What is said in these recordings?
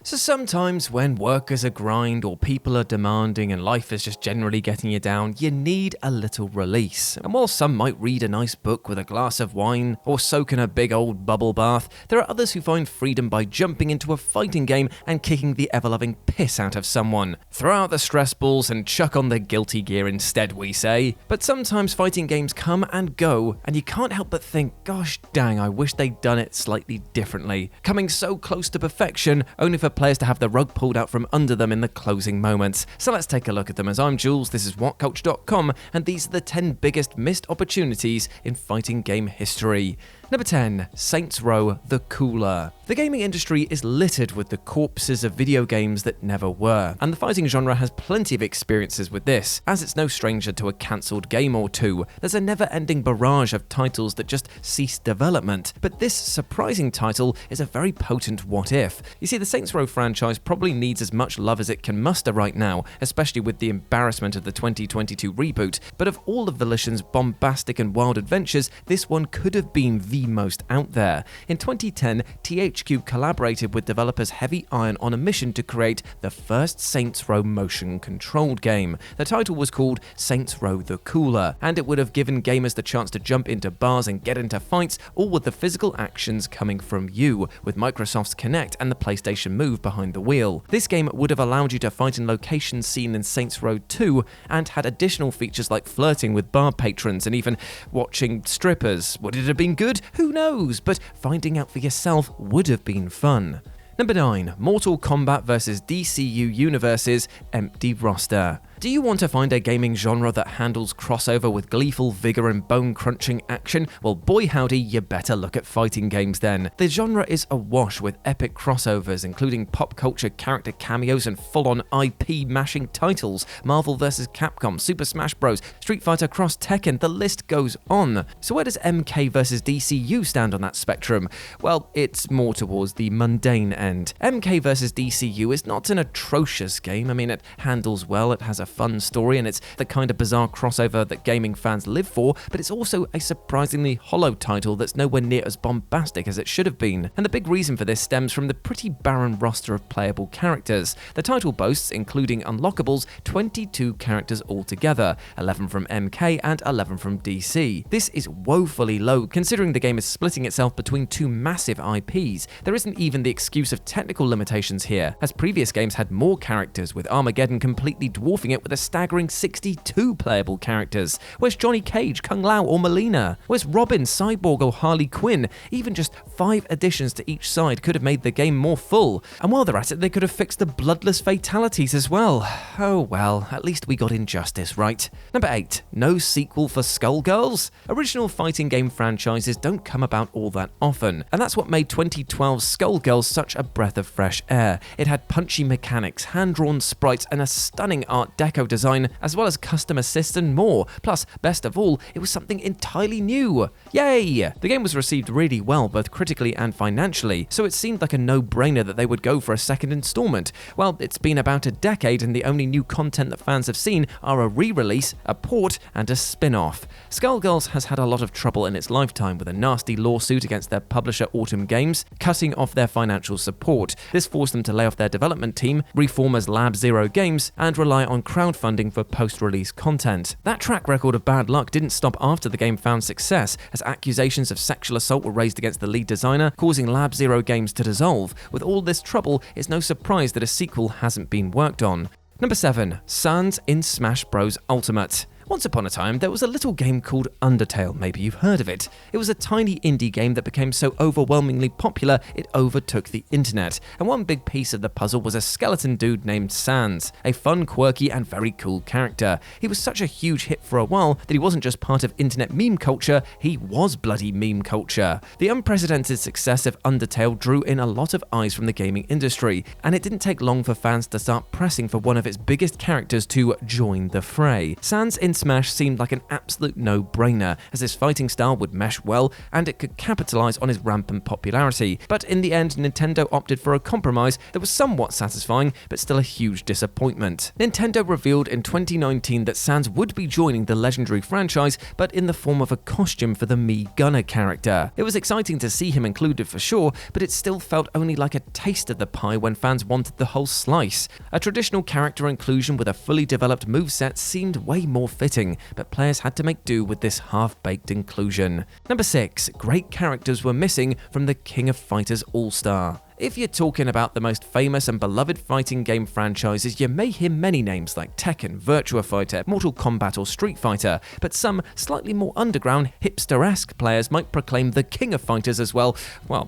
So sometimes when work is a grind or people are demanding and life is just generally getting you down, you need a little release. And while some might read a nice book with a glass of wine or soak in a big old bubble bath, there are others who find freedom by jumping into a fighting game and kicking the ever-loving piss out of someone. Throw out the stress balls and chuck on the guilty gear instead, we say. But sometimes fighting games come and go, and you can't help but think, gosh dang, I wish they'd done it slightly differently. Coming so close to perfection, only for players to have the rug pulled out from under them in the closing moments. So let's take a look at them. As I'm Jules, this is WhatCulture.com, and these are the 10 biggest missed opportunities in fighting game history. Number 10. Saints Row: The Cooler. The gaming industry is littered with the corpses of video games that never were, and the fighting genre has plenty of experiences with this, as it's no stranger to a cancelled game or two. There's a never-ending barrage of titles that just ceased development, but this surprising title is a very potent what-if. You see, the Saints Row franchise probably needs as much love as it can muster right now, especially with the embarrassment of the 2022 reboot, but of all of Volition's bombastic and wild adventures, this one could have been the most out there. In 2010, THQ collaborated with developers Heavy Iron on a mission to create the first Saints Row motion-controlled game. The title was called Saints Row: The Cooler, and it would have given gamers the chance to jump into bars and get into fights, all with the physical actions coming from you, with Microsoft's Kinect and the PlayStation Move behind the wheel. This game would have allowed you to fight in locations seen in Saints Row 2, and had additional features like flirting with bar patrons and even watching strippers. Would it have been good? Who knows? But finding out for yourself would have been fun. Number 9. Mortal Kombat vs. DCU Universe's empty roster. Do you want to find a gaming genre that handles crossover with gleeful vigor and bone-crunching action? Well, boy howdy, you better look at fighting games then. The genre is awash with epic crossovers, including pop culture character cameos and full-on IP-mashing titles. Marvel vs. Capcom, Super Smash Bros., Street Fighter Cross Tekken, the list goes on. So where does MK vs. DCU stand on that spectrum? Well, it's more towards the mundane end. MK vs. DCU is not an atrocious game. I mean, it handles well, it has a fun story, and it's the kind of bizarre crossover that gaming fans live for, but it's also a surprisingly hollow title that's nowhere near as bombastic as it should have been. And the big reason for this stems from the pretty barren roster of playable characters. The title boasts, including unlockables, 22 characters altogether, 11 from MK and 11 from DC. This is woefully low, considering the game is splitting itself between two massive IPs. There isn't even the excuse of technical limitations here, as previous games had more characters, with Armageddon completely dwarfing it with a staggering 62 playable characters. Where's Johnny Cage, Kung Lao or Melina? Where's Robin, Cyborg or Harley Quinn? Even just 5 additions to each side could have made the game more full. And while they're at it, they could have fixed the bloodless fatalities as well. Oh well, at least we got Injustice right. Number 8. No sequel for Skullgirls? Original fighting game franchises don't come about all that often, and that's what made 2012's Skullgirls such a breath of fresh air. It had punchy mechanics, hand-drawn sprites, and a stunning art deco design, as well as custom assists and more. Plus, best of all, it was something entirely new. Yay! The game was received really well, both critically and financially, so it seemed like a no-brainer that they would go for a second installment. Well, it's been about a decade, and the only new content that fans have seen are a re-release, a port, and a spin-off. Skullgirls has had a lot of trouble in its lifetime, with a nasty lawsuit against their publisher Autumn Games, cutting off their financial support. This forced them to lay off their development team, reform as Lab Zero Games, and rely on crowdfunding for post-release content. That track record of bad luck didn't stop after the game found success, as accusations of sexual assault were raised against the lead designer, causing Lab Zero Games to dissolve. With all this trouble, it's no surprise that a sequel hasn't been worked on. Number 7. Sans in Smash Bros. Ultimate. Once upon a time, there was a little game called Undertale, maybe you've heard of it. It was a tiny indie game that became so overwhelmingly popular, it overtook the internet. And one big piece of the puzzle was a skeleton dude named Sans, a fun, quirky, and very cool character. He was such a huge hit for a while that he wasn't just part of internet meme culture, he was bloody meme culture. The unprecedented success of Undertale drew in a lot of eyes from the gaming industry, and it didn't take long for fans to start pressing for one of its biggest characters to join the fray. Sans in Smash seemed like an absolute no-brainer, as his fighting style would mesh well and it could capitalize on his rampant popularity. But in the end, Nintendo opted for a compromise that was somewhat satisfying, but still a huge disappointment. Nintendo revealed in 2019 that Sans would be joining the legendary franchise, but in the form of a costume for the Mii Gunner character. It was exciting to see him included for sure, but it still felt only like a taste of the pie when fans wanted the whole slice. A traditional character inclusion with a fully developed moveset seemed way more fitting, but players had to make do with this half-baked inclusion. Number 6. Great characters were missing from the King of Fighters All-Star. If you're talking about the most famous and beloved fighting game franchises, you may hear many names like Tekken, Virtua Fighter, Mortal Kombat or Street Fighter, but some slightly more underground, hipster-esque players might proclaim the King of Fighters as well,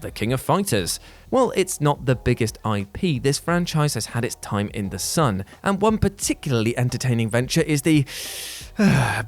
the King of Fighters. While it's not the biggest IP, this franchise has had its time in the sun, and one particularly entertaining venture is the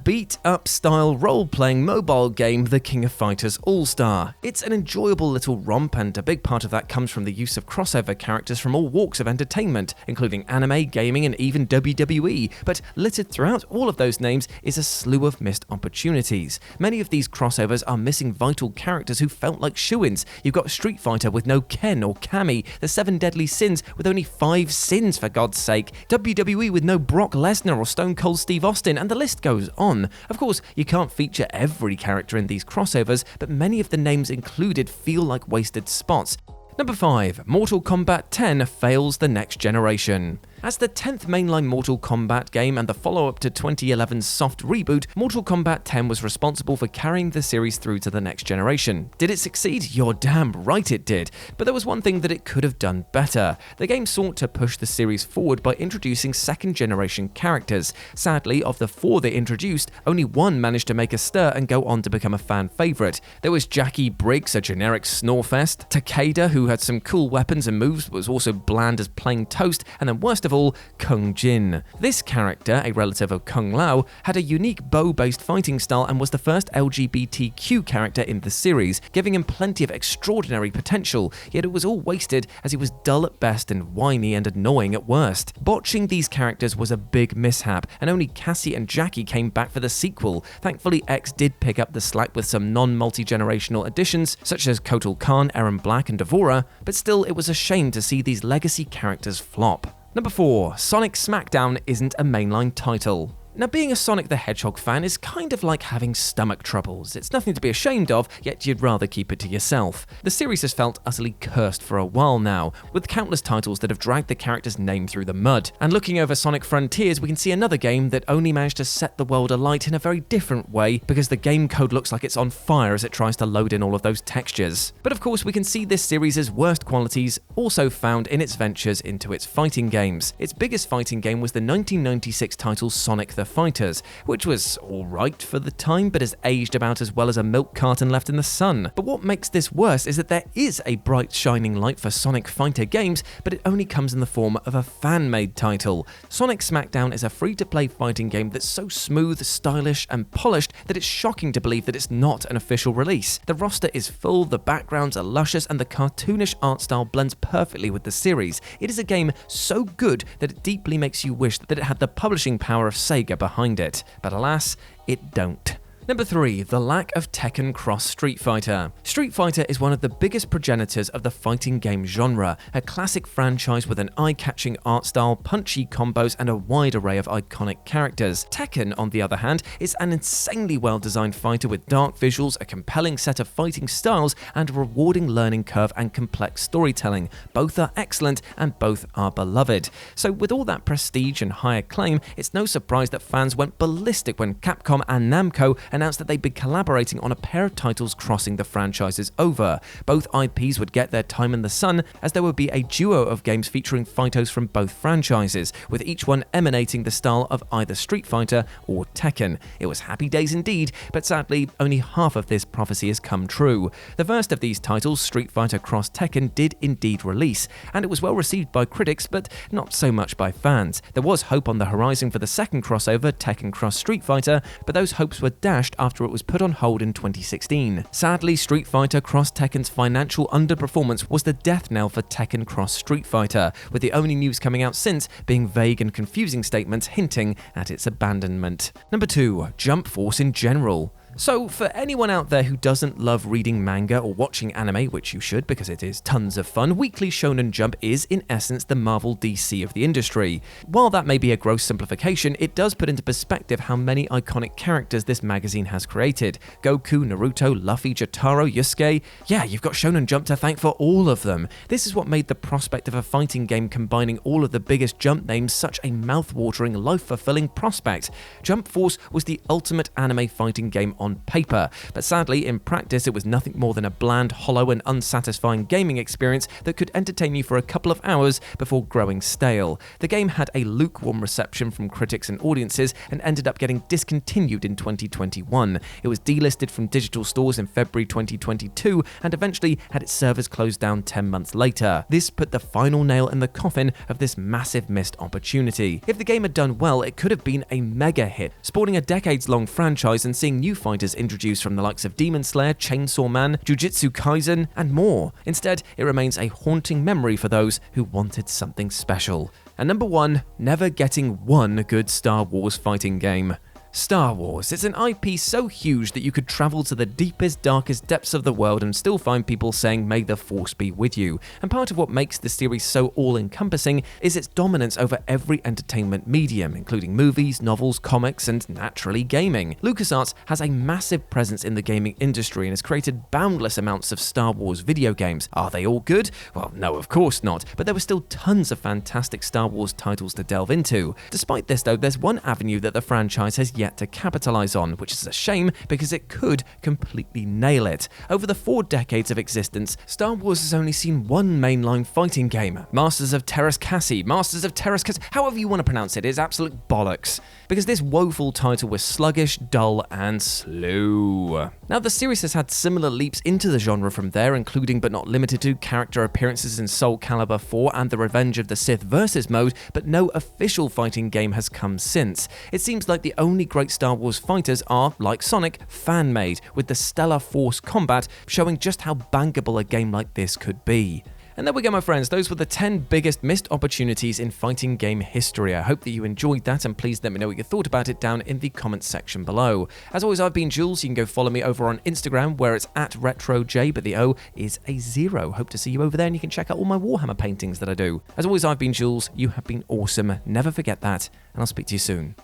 beat-up style role-playing mobile game The King of Fighters All-Star. It's an enjoyable little romp, and a big part of that comes from the use of crossover characters from all walks of entertainment, including anime, gaming, and even WWE, but littered throughout all of those names is a slew of missed opportunities. Many of these crossovers are missing vital characters who felt like shoo-ins. You've got Street Fighter with no Ken or Cammy, the 7 Deadly Sins with only 5 sins for God's sake, WWE with no Brock Lesnar or Stone Cold Steve Austin, and the list goes on. Of course, you can't feature every character in these crossovers, but many of the names included feel like wasted spots. Number 5. Mortal Kombat 10 fails the next generation. As the 10th mainline Mortal Kombat game and the follow-up to 2011's soft reboot, Mortal Kombat 10 was responsible for carrying the series through to the next generation. Did it succeed? You're damn right it did. But there was one thing that it could have done better. The game sought to push the series forward by introducing second-generation characters. Sadly, of the 4 they introduced, only 1 managed to make a stir and go on to become a fan favourite. There was Jackie Briggs, a generic snorefest, Takeda, who had some cool weapons and moves but was also bland as plain toast, and then worst of all, Kung Jin. This character, a relative of Kung Lao, had a unique bow-based fighting style and was the first LGBTQ character in the series, giving him plenty of extraordinary potential, yet it was all wasted as he was dull at best and whiny and annoying at worst. Botching these characters was a big mishap, and only Cassie and Jackie came back for the sequel. Thankfully, X did pick up the slack with some non-multi-generational additions, such as Kotal Khan, Aaron Black, and Devora, but still it was a shame to see these legacy characters flop. Number 4. Sonic Smackdown isn't a mainline title. Now, being a Sonic the Hedgehog fan is kind of like having stomach troubles. It's nothing to be ashamed of, yet you'd rather keep it to yourself. The series has felt utterly cursed for a while now, with countless titles that have dragged the character's name through the mud. And looking over Sonic Frontiers, we can see another game that only managed to set the world alight in a very different way, because the game code looks like it's on fire as it tries to load in all of those textures. But of course, we can see this series' worst qualities also found in its ventures into its fighting games. Its biggest fighting game was the 1996 title Sonic the Fighters, which was alright for the time, but has aged about as well as a milk carton left in the sun. But what makes this worse is that there is a bright shining light for Sonic fighter games, but it only comes in the form of a fan-made title. Sonic Smackdown is a free-to-play fighting game that's so smooth, stylish, and polished that it's shocking to believe that it's not an official release. The roster is full, the backgrounds are luscious, and the cartoonish art style blends perfectly with the series. It is a game so good that it deeply makes you wish that it had the publishing power of Sega behind it, but alas, it don't. Number 3. The lack of Tekken Cross Street Fighter. Street Fighter is one of the biggest progenitors of the fighting game genre, a classic franchise with an eye-catching art style, punchy combos, and a wide array of iconic characters. Tekken, on the other hand, is an insanely well-designed fighter with dark visuals, a compelling set of fighting styles, and a rewarding learning curve and complex storytelling. Both are excellent, and both are beloved. So with all that prestige and high acclaim, it's no surprise that fans went ballistic when Capcom and Namco announced that they'd be collaborating on a pair of titles crossing the franchises over. Both IPs would get their time in the sun, as there would be a duo of games featuring fighters from both franchises, with each one emanating the style of either Street Fighter or Tekken. It was happy days indeed, but sadly, only half of this prophecy has come true. The first of these titles, Street Fighter Cross Tekken, did indeed release, and it was well received by critics, but not so much by fans. There was hope on the horizon for the second crossover, Tekken Cross Street Fighter, but those hopes were dashed crashed after it was put on hold in 2016. Sadly, Street Fighter Cross Tekken's financial underperformance was the death knell for Tekken Cross Street Fighter, with the only news coming out since being vague and confusing statements hinting at its abandonment. Number 2. Jump Force in general. So, for anyone out there who doesn't love reading manga or watching anime, which you should because it is tons of fun, Weekly Shonen Jump is, in essence, the Marvel DC of the industry. While that may be a gross simplification, it does put into perspective how many iconic characters this magazine has created. Goku, Naruto, Luffy, Jotaro, Yusuke. Yeah, you've got Shonen Jump to thank for all of them. This is what made the prospect of a fighting game combining all of the biggest Jump names such a mouth-watering, life-fulfilling prospect. Jump Force was the ultimate anime fighting game on paper, but sadly, in practice, it was nothing more than a bland, hollow, and unsatisfying gaming experience that could entertain you for a couple of hours before growing stale. The game had a lukewarm reception from critics and audiences and ended up getting discontinued in 2021. It was delisted from digital stores in February 2022 and eventually had its servers closed down 10 months later. This put the final nail in the coffin of this massive missed opportunity. If the game had done well, it could have been a mega hit, sporting a decades-long franchise and seeing new fighters introduced from the likes of Demon Slayer, Chainsaw Man, Jujutsu Kaisen, and more. Instead, it remains a haunting memory for those who wanted something special. And number 1, never getting one good Star Wars fighting game. Star Wars. It's an IP so huge that you could travel to the deepest, darkest depths of the world and still find people saying, "May the Force be with you." And part of what makes the series so all-encompassing is its dominance over every entertainment medium, including movies, novels, comics, and naturally gaming. LucasArts has a massive presence in the gaming industry and has created boundless amounts of Star Wars video games. Are they all good? Well, no, of course not, but there were still tons of fantastic Star Wars titles to delve into. Despite this, though, there's one avenue that the franchise has yet to capitalize on, which is a shame because it could completely nail it. Over the 4 decades of existence, Star Wars has only seen one mainline fighting game, Masters of Teräs Käsi, however you want to pronounce it, is absolute bollocks, because this woeful title was sluggish, dull, and slow. Now, the series has had similar leaps into the genre from there, including but not limited to character appearances in Soul Calibur 4 and the Revenge of the Sith Versus mode, but no official fighting game has come since. It seems like the only great Star Wars fighters are, like Sonic, fan-made, with the stellar Force combat showing just how bankable a game like this could be. And there we go, my friends. Those were the 10 biggest missed opportunities in fighting game history. I hope that you enjoyed that, and please let me know what you thought about it down in the comments section below. As always, I've been Jules. You can go follow me over on Instagram, where it's @RetroJ, but the O is a 0. Hope to see you over there, and you can check out all my Warhammer paintings that I do. As always, I've been Jules. You have been awesome. Never forget that, and I'll speak to you soon.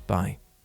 Bye.